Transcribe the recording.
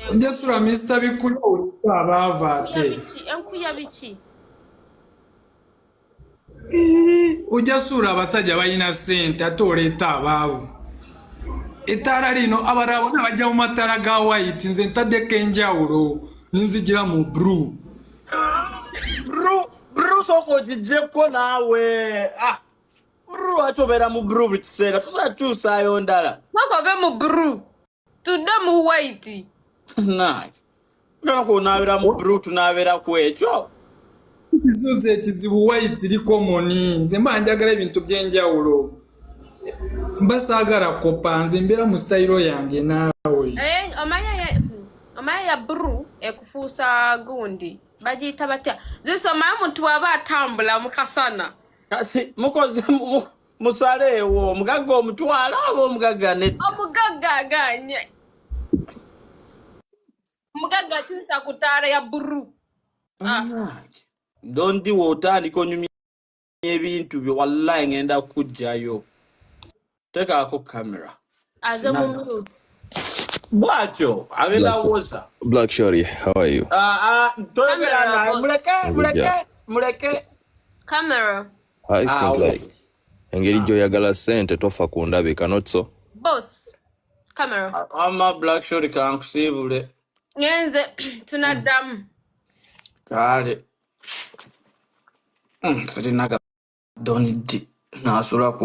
Ojasula Mr. Bikuya abaava ate. Enkuya biki? Ojasula abasajja balina ssente ate oleeta abaavu. Ettaala lino abalala bonna bajja mu mataala ga white nze ntaddeko enjawulo ninzigira mu blue. Bru soko ogijjeko naawe. Bru atobera mu bru buli kiseera tusakyusaayo ndala. Twakove mu bru. Tudde mu white. Naye. Gana kunaabira mu bru tunaabira ku ekyo. Ekizuuzo ekizibu white likomoni. Nze mba njagala ebintu by'enjawulo. Mba saagala kopa nze mbeera mu stayiro yange naawe. Omanya ya bru ekufuusa gundi. Bagiyita batya. Zisomayo omuntu waba atambula mu kasana. Kati mukoze musaleewo omugagga omutwala oba omugagga nedda. Omugagga aganye. Omugagga akyusa ku ttaala ya bru. Dondi wootandika onyumya ebintu byo wallahi ngenda kujjayo. Tekaako kamera. Aze mu bru. Bwatyo agenda woza. Black Shorty, how are you? Toyogera naye muleke. Camera. I think like engeri gy'oyagala ssente tofa ku ndabika, not so? Boss. Camera. Ama Black Shorty kankusiibule. Ngenze tunaddamu. Kale. Sirina donidi nasula ku